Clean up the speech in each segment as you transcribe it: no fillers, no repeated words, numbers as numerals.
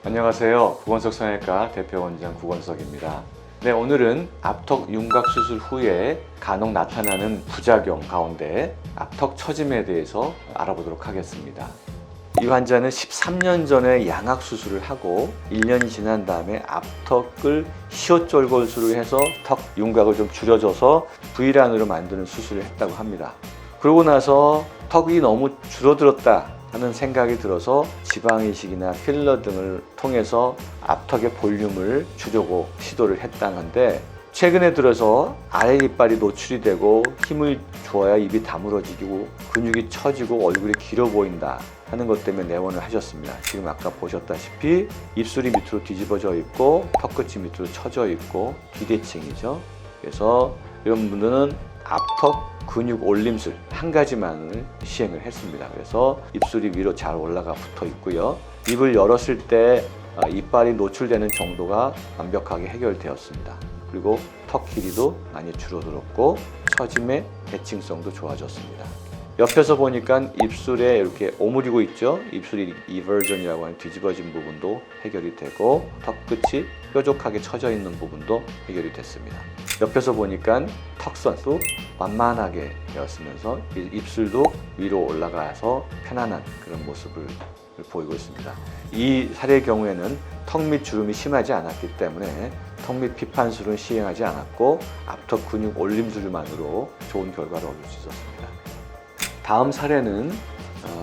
안녕하세요. 구건석 성형외과 대표원장 구건석입니다. 네, 오늘은 앞턱 윤곽 수술 후에 간혹 나타나는 부작용 가운데 앞턱 처짐에 대해서 알아보도록 하겠습니다. 이 환자는 13년 전에 양악 수술을 하고 1년이 지난 다음에 앞턱을 시옷절골술을 해서 턱 윤곽을 좀 줄여줘서 V란으로 만드는 수술을 했다고 합니다. 그러고 나서 턱이 너무 줄어들었다 하는 생각이 들어서 지방이식이나 필러 등을 통해서 앞턱의 볼륨을 주려고 시도를 했다는데, 최근에 들어서 아래 이빨이 노출이 되고 힘을 줘야 입이 다물어지고 근육이 처지고 얼굴이 길어 보인다 하는 것 때문에 내원을 하셨습니다. 지금 아까 보셨다시피 입술이 밑으로 뒤집어져 있고 턱끝이 밑으로 처져 있고 비대칭이죠. 그래서 이런 분들은 앞턱 근육 올림술 한 가지만을 시행을 했습니다. 그래서 입술이 위로 잘 올라가 붙어 있고요. 입을 열었을 때 이빨이 노출되는 정도가 완벽하게 해결되었습니다. 그리고 턱 길이도 많이 줄어들었고 처짐의 대칭성도 좋아졌습니다. 옆에서 보니까 입술에 이렇게 오므리고 있죠. 입술이 이버전이라고 하는 뒤집어진 부분도 해결이 되고 턱 끝이 뾰족하게 처져 있는 부분도 해결이 됐습니다. 옆에서 보니까 턱선도 완만하게 되었으면서 입술도 위로 올라가서 편안한 그런 모습을 보이고 있습니다. 이 사례의 경우에는 턱 밑 주름이 심하지 않았기 때문에 턱 밑 비판술은 시행하지 않았고 앞턱 근육 올림술만으로 좋은 결과를 얻을 수 있었습니다. 다음 사례는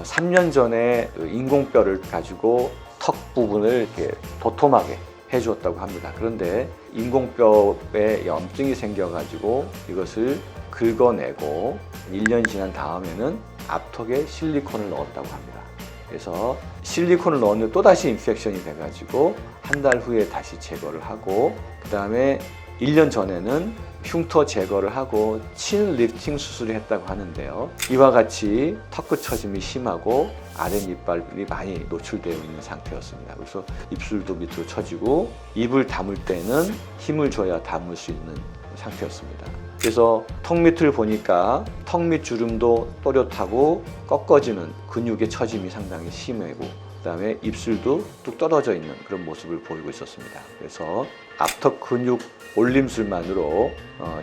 3년 전에 인공뼈를 가지고 턱 부분을 이렇게 도톰하게 해주었다고 합니다. 그런데 인공뼈에 염증이 생겨가지고 이것을 긁어내고 1년이 지난 다음에는 앞턱에 실리콘을 넣었다고 합니다. 그래서 실리콘을 넣었는데 또다시 인펙션이 돼가지고 한 달 후에 다시 제거를 하고, 그 다음에 1년 전에는 흉터 제거를 하고 친 리프팅 수술을 했다고 하는데요. 이와 같이 턱끝 처짐이 심하고 아랫이빨이 많이 노출되어 있는 상태였습니다. 그래서 입술도 밑으로 처지고 입을 다물 때는 힘을 줘야 다물 수 있는 상태였습니다. 그래서 턱 밑을 보니까 턱 밑 주름도 또렷하고 꺾어지는 근육의 처짐이 상당히 심하고, 그 다음에 입술도 뚝 떨어져 있는 그런 모습을 보이고 있었습니다. 그래서 앞턱 근육 올림술만으로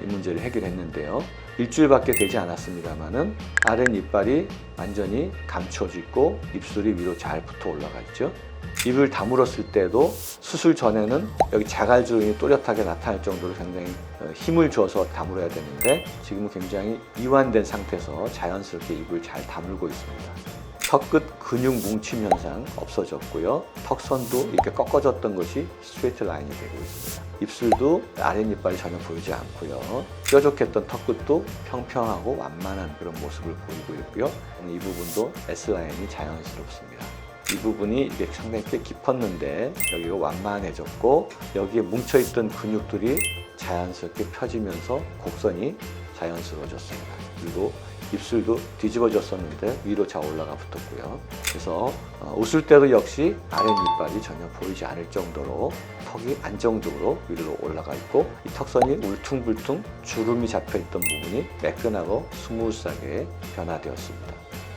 이 문제를 해결했는데요. 일주일밖에 되지 않았습니다만은 아랫이빨이 완전히 감춰져 있고 입술이 위로 잘 붙어 올라가 있죠. 입을 다물었을 때도 수술 전에는 여기 자갈주름이 또렷하게 나타날 정도로 굉장히 힘을 줘서 다물어야 되는데 지금은 굉장히 이완된 상태에서 자연스럽게 입을 잘 다물고 있습니다. 턱끝 근육 뭉침 현상 없어졌고요. 턱선도 이렇게 꺾어졌던 것이 스트레이트 라인이 되고 있습니다. 입술도 아랫이빨이 전혀 보이지 않고요. 뾰족했던 턱끝도 평평하고 완만한 그런 모습을 보이고 있고요. 이 부분도 S라인이 자연스럽습니다. 이 부분이 이게 상당히 꽤 깊었는데 여기가 완만해졌고 여기에 뭉쳐있던 근육들이 자연스럽게 펴지면서 곡선이 자연스러워졌습니다. 그리고 입술도 뒤집어졌었는데 위로 잘 올라가 붙었고요. 그래서 웃을 때도 역시 아랫이빨이 전혀 보이지 않을 정도로 턱이 안정적으로 위로 올라가 있고 이 턱선이 울퉁불퉁 주름이 잡혀있던 부분이 매끈하고 스무스하게 변화되었습니다.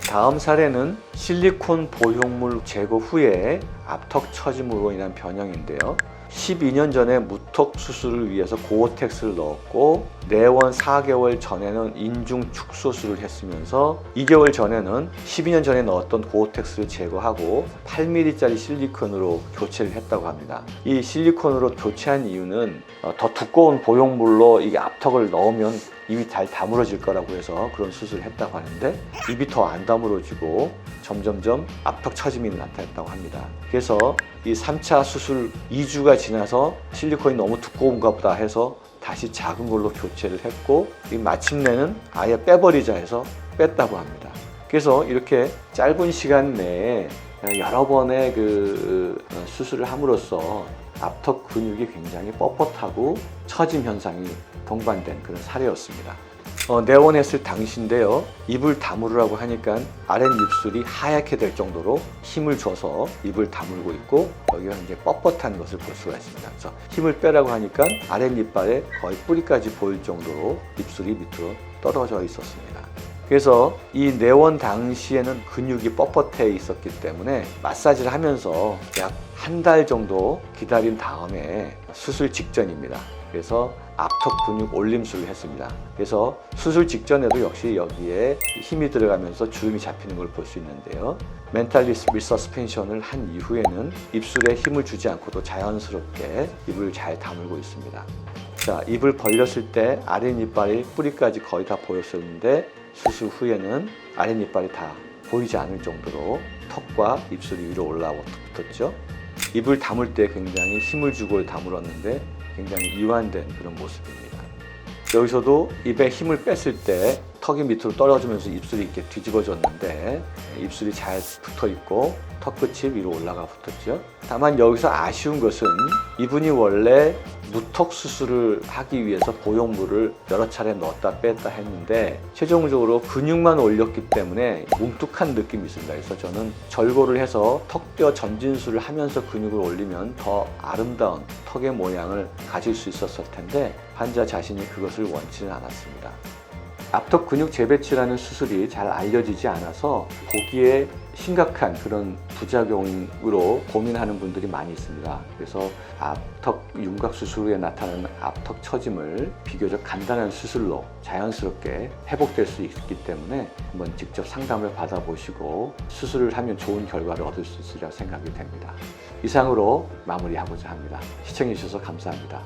다음 사례는 실리콘 보형물 제거 후에 앞턱 처짐으로 인한 변형인데요. 12년 전에 무턱 수술을 위해서 고어텍스를 넣었고 내원 4개월 전에는 인중 축소술을 했으면서 2개월 전에는 12년 전에 넣었던 고어텍스를 제거하고 8mm짜리 실리콘으로 교체를 했다고 합니다. 이 실리콘으로 교체한 이유는 더 두꺼운 보형물로 이게 앞턱을 넣으면 입이 잘 다물어질 거라고 해서 그런 수술을 했다고 하는데 입이 더 안 다물어지고 점점점 앞턱 처짐이 나타났다고 합니다. 그래서 이 3차 수술 2주가 지나서 실리콘이 너무 두꺼운가 보다 해서 다시 작은 걸로 교체를 했고 마침내는 아예 빼버리자 해서 뺐다고 합니다. 그래서 이렇게 짧은 시간 내에 여러 번의 수술을 함으로써 앞턱 근육이 굉장히 뻣뻣하고 처짐 현상이 동반된 그런 사례였습니다. 내원했을 당시인데요. 입을 다물으라고 하니까 아랫입술이 하얗게 될 정도로 힘을 줘서 입을 다물고 있고 여기가 이제 뻣뻣한 것을 볼 수가 있습니다. 그래서 힘을 빼라고 하니까 아랫이빨에 거의 뿌리까지 보일 정도로 입술이 밑으로 떨어져 있었습니다. 그래서 이 내원 당시에는 근육이 뻣뻣해 있었기 때문에 마사지를 하면서 약 한 달 정도 기다린 다음에 수술 직전입니다. 그래서 앞턱 근육 올림술을 했습니다. 그래서 수술 직전에도 역시 여기에 힘이 들어가면서 주름이 잡히는 걸 볼 수 있는데요. 멘탈 리서스펜션을 한 이후에는 입술에 힘을 주지 않고도 자연스럽게 입을 잘 다물고 있습니다. 자, 입을 벌렸을 때 아랫이빨이 뿌리까지 거의 다 보였었는데 수술 후에는 아랫이빨이 다 보이지 않을 정도로 턱과 입술이 위로 올라오고 붙었죠. 입을 다물 때 굉장히 힘을 주고 다물었는데 굉장히 이완된 그런 모습입니다. 여기서도 입에 힘을 뺐을 때 턱이 밑으로 떨어지면서 입술이 이렇게 뒤집어졌는데 입술이 잘 붙어 있고 턱 끝이 위로 올라가 붙었죠. 다만 여기서 아쉬운 것은 이분이 원래 무턱 수술을 하기 위해서 보형물을 여러 차례 넣었다 뺐다 했는데 최종적으로 근육만 올렸기 때문에 뭉툭한 느낌이 있습니다. 그래서 저는 절골을 해서 턱뼈 전진술을 하면서 근육을 올리면 더 아름다운 턱의 모양을 가질 수 있었을 텐데 환자 자신이 그것을 원치는 않았습니다. 앞턱 근육 재배치라는 수술이 잘 알려지지 않아서 보기에 심각한 그런 부작용으로 고민하는 분들이 많이 있습니다. 그래서 앞턱 윤곽 수술 후에 나타나는 앞턱 처짐을 비교적 간단한 수술로 자연스럽게 회복될 수 있기 때문에 한번 직접 상담을 받아보시고 수술을 하면 좋은 결과를 얻을 수 있으리라 생각이 됩니다. 이상으로 마무리하고자 합니다. 시청해 주셔서 감사합니다.